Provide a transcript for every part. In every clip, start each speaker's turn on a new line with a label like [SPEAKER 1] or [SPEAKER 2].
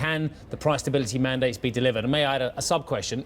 [SPEAKER 1] can the price stability mandates be delivered? And may I add a sub-question?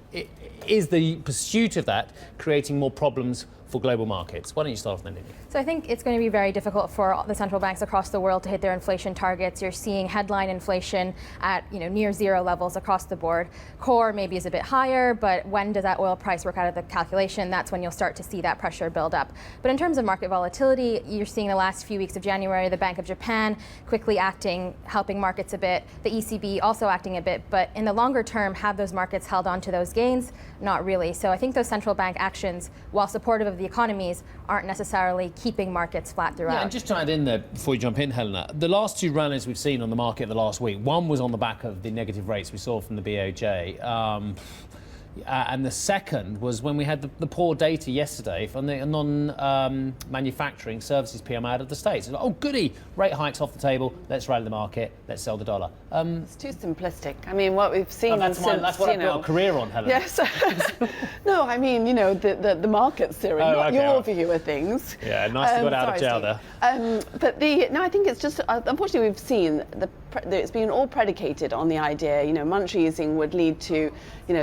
[SPEAKER 1] Is the pursuit of that creating more problems for global markets? Why don't you start off then, Lily?
[SPEAKER 2] So I think it's going to be very difficult for the central banks across the world to hit their inflation targets. You're seeing headline inflation at near zero levels across the board. Core maybe is a bit higher, but when does that oil price work out of the calculation? That's when you'll start to see that pressure build up. But in terms of market volatility, you're seeing the last few weeks of January, the Bank of Japan quickly acting, helping markets a bit, the ECB also acting a bit, but in the longer term, have those markets held on to those gains? Not really. So I think those central bank actions, while supportive of the economies, aren't necessarily keeping markets flat throughout.
[SPEAKER 1] Yeah, and just to add in there before you jump in, Helena, the last two rallies we've seen on the market the last week, one was on the back of the negative rates we saw from the BOJ. And the second was when we had the poor data yesterday from the non-manufacturing services PMI out of the States. Like, oh, goody, rate hikes off the table, let's rally the market, let's sell the dollar.
[SPEAKER 3] It's too simplistic. I mean, what we've seen
[SPEAKER 1] that's what I've built a career on, Helena.
[SPEAKER 3] Yes. No, I mean, the market's theory, not your view of things.
[SPEAKER 1] Yeah, nice to get out of jail there.
[SPEAKER 3] But I think it's just, unfortunately, we've seen it's been all predicated on the idea, monetary easing would lead to,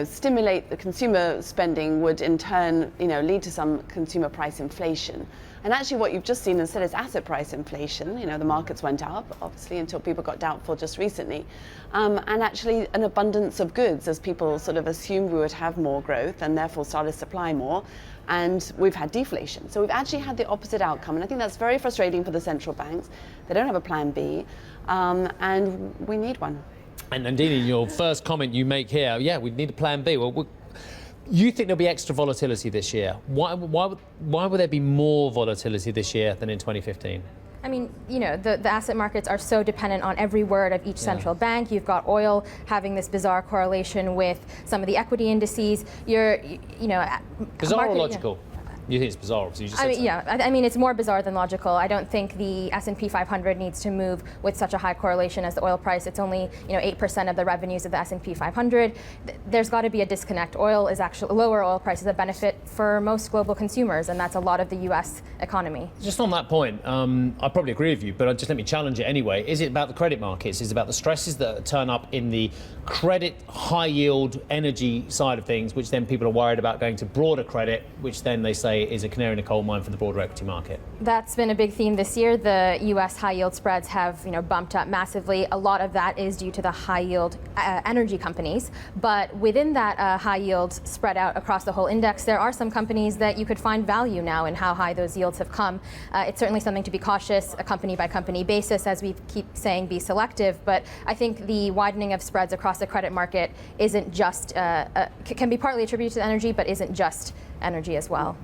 [SPEAKER 3] stimulate the consumer spending, would in turn, lead to some consumer price inflation. And actually what you've just seen instead is asset price inflation. The markets went up, obviously, until people got doubtful just recently. And actually an abundance of goods as people sort of assumed we would have more growth and therefore started to supply more. And we've had deflation. So we've actually had the opposite outcome. And I think that's very frustrating for the central banks. They don't have a plan B, and we need one.
[SPEAKER 1] And Nandini, your first comment you make here, yeah, we need a plan B. Well, you think there'll be extra volatility this year. Why would there be more volatility this year than in 2015?
[SPEAKER 2] I mean, the asset markets are so dependent on every word of each central bank. You've got oil having this bizarre correlation with some of the equity indices.
[SPEAKER 1] Bizarre or logical? You think it's bizarre, obviously. You just said so.
[SPEAKER 2] I mean, it's more bizarre than logical. I don't think the S&P 500 needs to move with such a high correlation as the oil price. It's only 8% of the revenues of the S&P 500. There's got to be a disconnect. Lower oil price is a benefit for most global consumers, and that's a lot of the U.S. economy.
[SPEAKER 1] Just on that point, I probably agree with you, but just let me challenge it anyway. Is it about the credit markets? Is it about the stresses that turn up in the credit, high-yield energy side of things, which then people are worried about going to broader credit, which then they say is a canary in a coal mine for the broader equity market? That's
[SPEAKER 2] been a big theme this year. The U.S. high-yield spreads have bumped up massively. A lot of that is due to the high-yield energy companies. But within that high-yield spread out across the whole index, there are some companies that you could find value now in how high those yields have come. It's certainly something to be cautious, a company-by-company basis, as we keep saying, be selective. But I think the widening of spreads across the credit market isn't just, can be partly attributed to energy, but isn't just energy as well.